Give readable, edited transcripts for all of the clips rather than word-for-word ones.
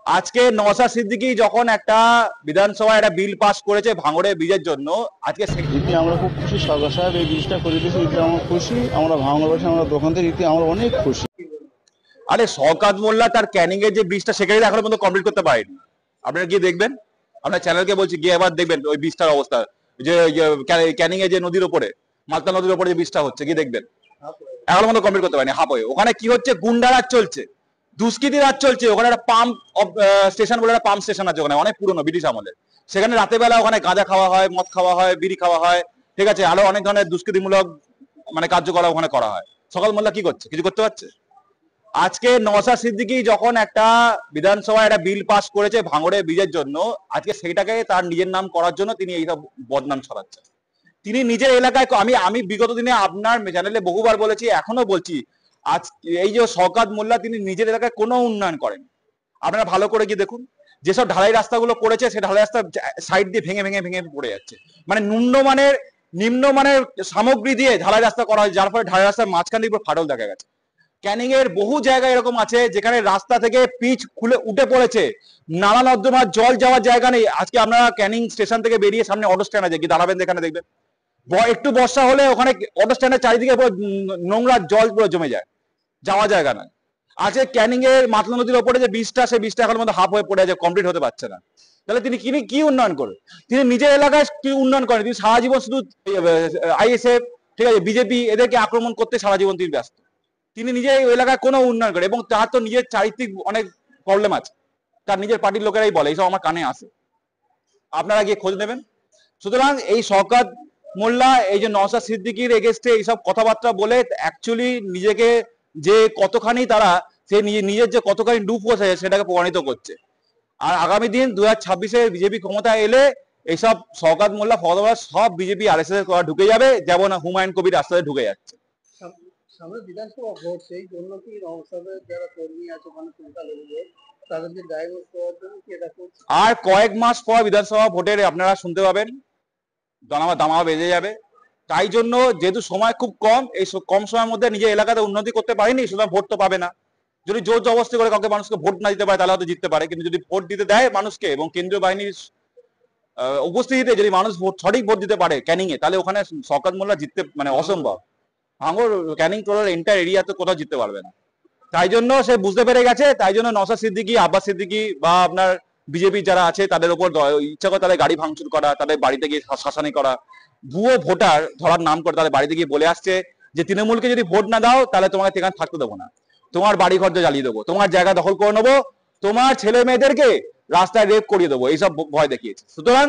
আজকে নওশাদ সিদ্দিকী যখন একটা বিধানসভায় একটা বিল পাস করেছে ভাঙড়ে ব্রিজের জন্য, আজকে ইতি আমরা খুব খুশি, সরকার সাহেব এই জিনিসটা করে দিয়েছে, ইতি আমরা খুশি, আমরা ভাঙড়বাসী, আমরা দোকান থেকে ইতি আমরা অনেক খুশি। আরে শওকত মোল্লা তার ক্যানিং এর যে ব্রিজটা সেখানে এখনো পর্যন্ত কমপ্লিট করতে পারেনি। আপনারা গিয়ে দেখবেন, আপনার চ্যানেলকে বলছি গিয়ে এবার দেখবেন ওই ব্রিজটার অবস্থা, যে ক্যানিং এর যে নদীর উপরে, মালদা নদীর উপরে যে ব্রিজটা হচ্ছে, গিয়ে দেখবেন এখনো পর্যন্ত কমপ্লিট করতে পারেনি, হাফ হয়ে। ওখানে কি হচ্ছে, গুন্ডা রাজ চলছে, দুষ্কৃতি রাজ চলছে। ওখানে একটা পাম্প স্টেশন বলে একটা পাম্প স্টেশন আছে ওখানে, অনেক পুরনো ব্রিটিশ আমলের। সেখানে রাতে বেলা ওখানে গাঁজা খাওয়া হয়, মদ খাওয়া হয়, বিড়ি খাওয়া হয়, ঠিক আছে, আরো অনেক ধরনের দুষ্কৃতিমূলক মানে কার্যকলাপ ওখানে করা হয়। সকাল মোল্লা কি করছে, কিছু করতে পারছে? আজকে নওশাদ সিদ্দিকী যখন একটা বিধানসভায় একটা বিল পাস করেছে ভাঙড়ে ব্রিজের জন্য, আজকে সেইটাকে তার নিজের নাম করার জন্য তিনি এইসব বদনাম ছড়াচ্ছেন। তিনি নিজের এলাকায়, আমি আমি বিগত দিনে আপনার চ্যানেলে বহুবার বলেছি, এখনো বলছি, আজ এই যে শওকত মোল্লা তিনি নিজের এলাকায় কোনো উন্নয়ন করেন। আপনারা ভালো করে গিয়ে দেখুন, যেসব ঢালাই রাস্তাগুলো করেছে সে ঢালাই রাস্তা সাইড দিয়ে ভেঙে ভেঙে ভেঙে পড়ে যাচ্ছে। মানে নিম্নমানের সামগ্রী দিয়ে ঢালাই রাস্তা করা হয়, যার ফলে ঢালাই রাস্তার মাঝখান দিয়ে ফাটল দেখা গেছে। ক্যানিং এর বহু জায়গায় এরকম আছে যেখানে রাস্তা থেকে পিচ খুলে উঠে পড়েছে, নালা নর্দমার জল যাওয়ার জায়গা নেই। আজকে আপনারা ক্যানিং স্টেশন থেকে বেরিয়ে সামনে অটো স্ট্যান্ড আছে, গিয়ে দাঁড়াবেন, এখানে দেখবেন একটু বর্ষা হলে ওখানে অটো স্ট্যান্ডের চারিদিকে নোংরা জল পুরো জমে যায়, যাওয়া জায়গা না। আজকে ক্যানিং এর মাতলা নদীর ওপরে যে বীজটা, সেই বীজটা এখন মধ্যে হাফ হয়ে পড়ে আছে, কমপ্লিট হতে পারছে না। তাহলে তিনি কি উন্নয়ন করে? তিনি নিজের এলাকায় কি উন্নয়ন করেন? তিনি সারা জীবন শুধু আইএসএফ, ঠিক আছে, বিজেপি, এদেরকে আক্রমণ করতে সারা জীবন তিনি ব্যস্ত। তিনি নিজে এই এলাকায় কোনো উন্নয়ন করে, এবং তার তো নিজের চারিত্রিক অনেক প্রবলেম আছে, তার নিজের পার্টির লোকেরাই বলে, এইসব আমার কানে আসে, আপনারা গিয়ে খোঁজ নেবেন। সুতরাং এই শওকত মোল্লা, এই যে নওশাদ সিদ্দিকীর এগেস্টে এইসব কথাবার্তা বলে অ্যাকচুয়ালি নিজেকে যে কতখানি তারা, সে নিজের যে কতখানি ডুব বসে সেটাকে প্রমাণিত করছে। আর আগামী দিন 2026-এ বিজেপি ক্ষমতায় এলে এইসব শওকত মোল্লা ফখরুদ্দিন সব বিজেপি আরএসএস ঢুকে যাবে, যেমন হুমায়ুন কবির রাস্তায় ঢুকে যাচ্ছে। সামনে বিধানসভা ভোট, সেই জন্য কি নওশাদের যারা কর্মী আছে ওখানে সংখ্যালঘু ভোট, তাদেরকে ডাইভার্স করার জন্য কি এটা করছে? আর কয়েক মাস পর বিধানসভা ভোটের আপনারা শুনতে পাবেন, দামামা বেজে যাবে। তাই জন্য যেহেতু সময় খুব কম, এই কম সময়ের মধ্যে নিজের এলাকাতে উন্নতি করতে পারেনি, সুতরাং ভোট তো পাবে না। যদি জোর জবরদস্তি করে কাউকে মানুষকে ভোট না দিতে পারে তাহলে হয়তো জিততে পারে, কিন্তু যদি ভোট দিতে দেয় মানুষকে এবং কেন্দ্রীয় বাহিনীর উপস্থিতিতে যদি মানুষ সঠিক ভোট দিতে পারে ক্যানিং এ, তাহলে ওখানে শওকত মোল্লা জিততে মানে অসম্ভব। ভাঙড় ক্যানিং টোটাল এন্টায়ার এরিয়াতে কোথাও জিততে পারবে না। তাই জন্য সে বুঝতে পেরে গেছে, তাই জন্য নওশাদ সিদ্দিকী, আব্বাস সিদ্দিকী বা আপনার বিজেপি যারা আছে তাদের উপর ইচ্ছা করে তাদের গাড়ি ভাঙচুর করা, তাদের বাড়িতে গিয়ে শাসানি করা, ভুয়ো ভোটার ধরার নাম করে তাদের বাড়িতে গিয়ে বলে আসছে যে তৃণমূলকে যদি ভোট না দাও তাহলে তোমাকে এখানে থাকতে দেবো না, তোমার বাড়ি ঘর জ্বালিয়ে দেবো, তোমার জায়গা দখল করে নেবো, তোমার ছেলে মেয়েদেরকে রাস্তায় রেপ করিয়ে দেবো, এইসব ভয় দেখিয়েছে। সুতরাং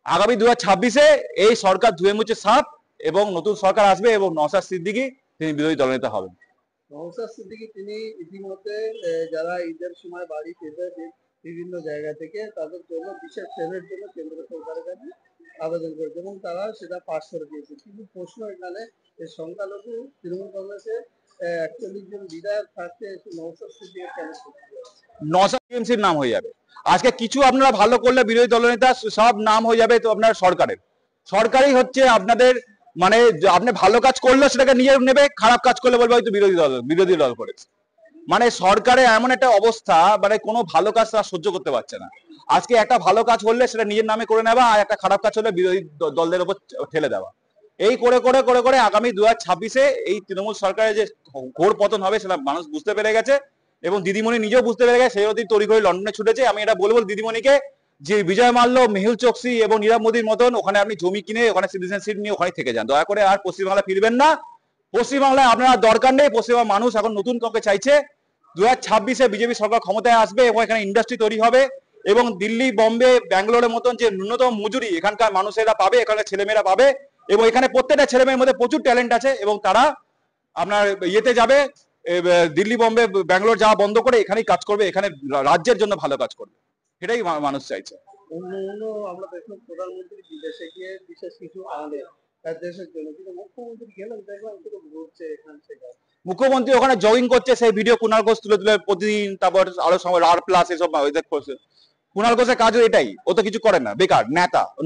আগামী 2026-এ এই সরকার ধুয়ে মুছে সাফ, এবং নতুন সরকার আসবে এবং নওশাদ সিদ্দিকী তিনি বিরোধী দলনেতা হবেন। নওশাদ সিদ্দিকী তিনি ইতিমধ্যে যারা ঈদের সময় বাড়ি ফিরবে বিভিন্ন জায়গা থেকে, তাদের জন্য বিশেষ ট্রেনের জন্য কেন্দ্র সরকারের কাছে আবেদন করেছে এবং তারা সেটা পাস করে দিয়েছে। কিন্তু প্রশ্ন এখানে, এই সংখ্যালঘু তৃণমূল কংগ্রেসে 41 জন বিধায়ক থাকতে নওশাদ সিদ্দিকী কেন? নওশাদ টিএমসির নাম হয়ে যাবে। আজকে কিছু আপনারা ভালো করলে বিরোধী দলনেতা সব নাম হয়ে যাবে তো আপনার সরকারের। সরকারই হচ্ছে আপনাদের, মানে আপনি ভালো কাজ করলে সেটাকে নিয়ে নেবে, খারাপ কাজ করলে বলবে হয়তো বিরোধী দল করেছে। মানে সরকারে এমন একটা অবস্থা, মানে কোনো ভালো কাজ তারা সহ্য করতে পারছে না। আজকে একটা ভালো কাজ হলে সেটা নিজের নামে করে নেওয়া, আর একটা খারাপ কাজ হলে বিরোধী দলদের উপর ঠেলে দেওয়া। এই করে করে করে করে আগামী 2026-এ এই তৃণমূল সরকারের যে ঘোর পতন হবে সেটা মানুষ বুঝতে পেরে গেছে, এবং দিদিমণি নিজেও বুঝতে পেরে গেছে। সেই অতি তড়ি করে লন্ডনে ছুটেছে। আমি এটা বলবো দিদিমণিকে, যে বিজয় মাল্য, মেহুল চোকসি এবং নীরব মোদীর মতন ওখানে আপনি জমি কিনে ওখানে সিটিজেনশিপ নিয়ে ওখানে থেকে যান, দয়া করে আর পশ্চিমবাংলা ফিরবেন না। পশ্চিমবাংলায় আপনারা দরকার নেই, পশ্চিমবঙ্গের মানুষ এখন নতুন কাউকে চাইছে। 2026-এ বিজেপি সরকার ক্ষমতায় আসবে এবং এখানে ইন্ডাস্ট্রি তৈরি হবে, এবং দিল্লি, বম্বে, ব্যাঙ্গালোরের মতন যে ন্যূনতম মজুরি এখানকার মানুষেরা পাবে, এখানকার ছেলেমেয়েরা পাবে, এবং এখানে প্রত্যেকটা ছেলেমেয়ের মধ্যে প্রচুর ট্যালেন্ট আছে, এবং তারা আপনার ইয়েতে যাবে, দিল্লি, বম্বে, ব্যাঙ্গালোর যাওয়া বন্ধ করে এখানেই কাজ করবে, এখানে রাজ্যের জন্য ভালো কাজ করবে। সেটাই মানুষ চাইছে। অন্য আমরা দেখলাম প্রধানমন্ত্রী বিদেশে গিয়ে বিশেষ কিছু আনে তার দেশের জন্য, কিন্তু মুখ্যমন্ত্রী গেলেন দেখলাম শুধু ঘুরছে এখান সেখানে। মুখ্যমন্ত্রী ওখানে জগিং করছে, সেই ভিডিও কুণাল ঘোষ তুলে তুলে প্রতিদিন, তারপর আরো সময় আর প্লাস এসব করছে। কুণাল ঘোষের কাজও এটাই, ও তো কিছু করে না, বেকার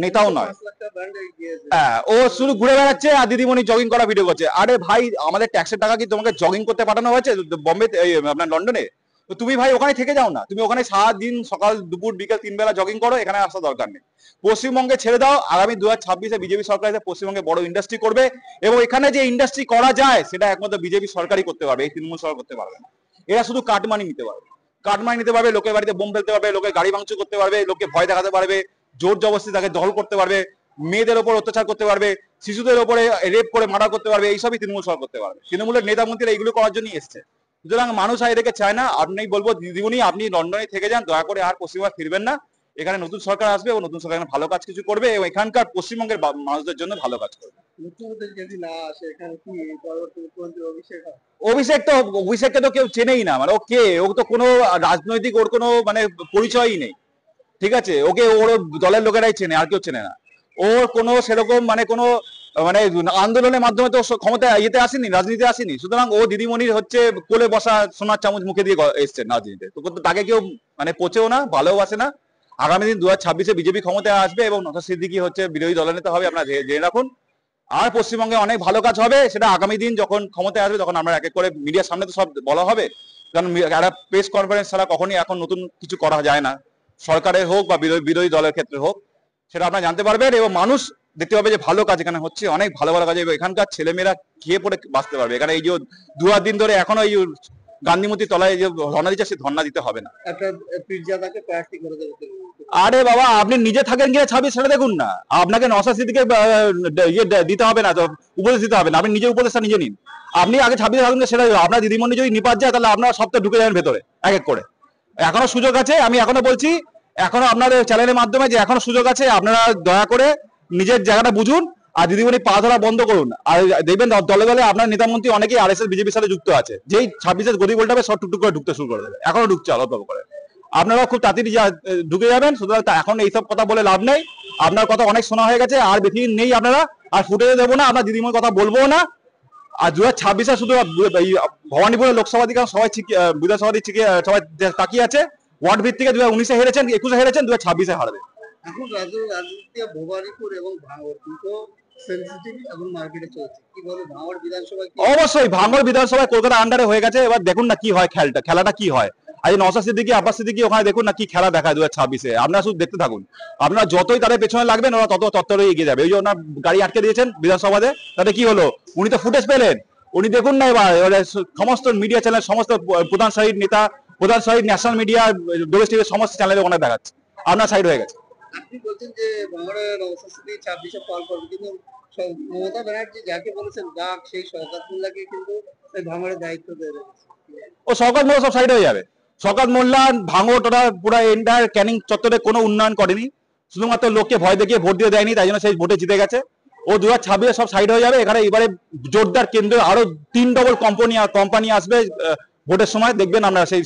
নেতাও নয়। 5 লাখ টাকা ব্যান্ডে গিয়েছে। হ্যাঁ, ও শুধু ঘুরে বেড়াচ্ছে আর দিদিমণি জগিং করা ভিডিও করছে। আরে ভাই, আমাদের ট্যাক্সের টাকা কি তোমাকে জগিং করতে পাঠানো হয়েছে বম্বে, আপনার লন্ডনে? তো তুমি ভাই ওখানে থেকে যাও না, তুমি ওখানে সারাদিন সকাল দুপুর বিকেল 3 বেলা জগিং করো, এখানে আসার দরকার নেই। পশ্চিমবঙ্গে ছেড়ে দাও, আগামী 2026-এ বিজেপি সরকার এসে পশ্চিমবঙ্গে বড় ইন্ডাস্ট্রি করবে, এবং এখানে যে ইন্ডাস্ট্রি করা যায় সেটা একমাত্র বিজেপি সরকারই করতে পারবে, এই তৃণমূল সরকার করতে পারবে না। এরা শুধু কাটমানি নিতে পারবে, কাটমানি নিতে পারবে, লোকের বাড়িতে বোম ফেলতে পারবে, লোকের গাড়ি ভাঙচুর করতে পারবে, লোককে ভয় দেখাতে পারবে, জোর জবরদস্তি তাকে দখল করতে পারবে, মেয়েদের ওপর অত্যাচার করতে পারবে, শিশুদের ওপরে রেপ করে মার্ডার করতে পারবে, এইসবই তৃণমূল সরকার করতে পারবে। তৃণমূলের নেতা মন্ত্রীরা এইগুলো করার জন্যই এসছে। সুতরাং মানুষ আর এদেরকে চায় না। আপনি বলবো দিদিমণি, আপনি লন্ডনে থেকে যান, দয়া করে আর পশ্চিমবঙ্গে ফিরবেন না। এখানে নতুন সরকার আসবে এবং নতুন সরকার এখানে ভালো কাজ কিছু করবে এবং এখানকার পশ্চিমবঙ্গের মানুষদের জন্য ভালো কাজ করবে। মুখ্যমন্ত্রী যদি না আসে, এখানে কি পরবর্তী মুখ্যমন্ত্রী অভিষেক হয়? অভিষেককে তো কেউ চেনেই না, মানে ও কে, ও তো কোনো রাজনৈতিক ওর কোনো মানে পরিচয়ই নেই, ঠিক আছে? ওকে ওর দলের লোকেরাই চেনে, আর কেউ চেনে না। ওর কোনো সেরকম মানে কোনো মানে আন্দোলনের মাধ্যমে তো ক্ষমতা ইয়েতে আসেনি, রাজনীতিতে আসেনি। সুতরাং ও দিদিমণির হচ্ছে কোলে বসা সোনার চামচ মুখে দিয়ে এসছেন রাজনীতিতে, তো তাকে কেউ মানে পচেও না, ভালোবাসে না। আগামী দিন 2026-এ বিজেপি ক্ষমতায় আসবে এবং নওশাদ সিদ্দিকী হচ্ছে বিরোধী দলনেতা হবে, আপনারা জেনে রাখুন। আর পশ্চিমবঙ্গে অনেক ভালো কাজ হবে, সেটা আগামী দিন যখন ক্ষমতায় আসবে তখন আমরা এক এক করে মিডিয়ার সামনে তো সব বলা হবে। কারণ একটা প্রেস কনফারেন্স ছাড়া কখনই এখন নতুন কিছু করা যায় না, সরকারের হোক বা বিরোধী দলের ক্ষেত্রে হোক, সেটা আপনারা জানতে পারবেন এবং মানুষ দেখতে পাবে যে ভালো কাজ এখানে হচ্ছে, অনেক ভালো ভালো কাজ। এখানকার ছেলেমেয়েরা খেয়ে পড়ে বাঁচতে পারবে। এখানে এই যে 2 দিন ধরে এখনো এই গান্ধীমূর্তি তলায় যে ধর্ণা দিচ্ছে, সে ধর্ণা দিতে হবে না। একটা পীরজাদাকে প্রার্থী করে দেবে। আরে বাবা, আপনি নিজে থাকেন কিনা 26 সেটা দেখুন না, আপনাকে নওশাদ সিদ্দিকীকে দিতে হবে না, উপদেশ দিতে হবে না, আপনি নিজের উপদেশটা নিজে নিন। আপনি আগে 26 থাকুন, সেটা আপনার দিদিমণি যদি নিপাত যায় তাহলে আপনারা সপ্তাহে ঢুকে যাবেন ভেতরে এক এক করে। এখনো সুযোগ আছে, আমি এখনো বলছি, এখনো আপনাদের চ্যানেলের মাধ্যমে যে এখনো সুযোগ আছে, আপনারা দয়া করে নিজের জায়গাটা বুঝুন আর দিদিমণি পা ধরা বন্ধ করুন। আর দেখবেন দলে দলে আপনার নেতামন্ত্রী অনেকেই আরএসএস বিজেপির সাথে যুক্ত আছে, যেই 26-এর গদি বলটাবে সব টুকটুক করে ঢুকতে শুরু করে দেবে, এখনো ঢুকছে অল্প অল্প করে। আপনারা খুব তাড়াতাড়ি ঢুকে যাবেন। সুতরাং এখন এইসব কথা বলে লাভ নেই, আপনার কথা অনেক শোনা হয়ে গেছে, আর বেশি নেই, আপনারা আর ফুটেজে দেবো না, আপনার দিদিমণির কথা বলবো না। আর 2026-এ শুধু ভবানীপুরের লোকসভা দিকে সবাই বিধানসভা দিকে সবাই তাকিয়ে আছে। ওয়ার্ড ভিত্তিকে 2019-এ হেরেছেন, 21-এ হেরেছেন, 2026-এ হারবে। এখন রাজনীতি ভবানীপুর এবং ভাঙড় দুটো সেনসিটিভ এবং মার্কেটে চলছে, কি বলে ভাঙড় বিধানসভা? অবশ্যই ভাঙড় বিধানসভায় কলকাতা আন্ডারে হয়ে গেছে, এবার দেখুন না কি হয়, খেলাটা কি হয়। আজ নওশাদ সিদ্দিকী, আব্বাস সিদ্দিকী ওখানে দেখুন না কি খেলা দেখায় 2026-এ। আপনারা শুধু দেখতে থাকুন, আপনারা যতই তাদের পেছনে লাগবেন ওরা তত তত্ত্বরে এগিয়ে যাবে। ওই যে ওনার গাড়ি আটকে দিয়েছেন বিধানসভাতে, তাতে কি হলো? উনি তো ফুটেজ পেলেন, উনি দেখুন না এবার সমস্ত মিডিয়া চ্যানেল, সমস্ত প্রধান সারির নেতা, প্রধান সারির ন্যাশনাল মিডিয়া, ডোমেস্টিক সমস্ত চ্যানেলে ওখানে দেখাচ্ছে, আপনার সাইড হয়ে গেছে। আপনি বলছেন যে ভাঙড়ে নওশাদ সিদ্দিকী 26-এ ফল করবে, কিন্তু মমতা ব্যানার্জি যাকে বলেছেন ডাক, সেই শওকত মোল্লাকে কিন্তু ভাঙড়ের দায়িত্ব দিয়ে রেখেছে। ও শওকত মোল্লা সব সাইড হয়ে যাবে। শওকত মোল্লা ভাঙড়টা পুরো এন্টায়ার ক্যানিং চত্বরে কোনো উন্নয়ন করেনি, শুধুমাত্র লোককে ভয় দেখিয়ে ভোট দিয়ে দেয়নি, তাই জন্য সেই ভোটে জিতে গেছে। ও 2026-এ সব সাইড হয়ে যাবে। এখানে এবারে জোরদার কেন্দ্রে আরো 3 ডবল কোম্পানি আসবে ভোটের সময়, দেখবেন আমরা সেই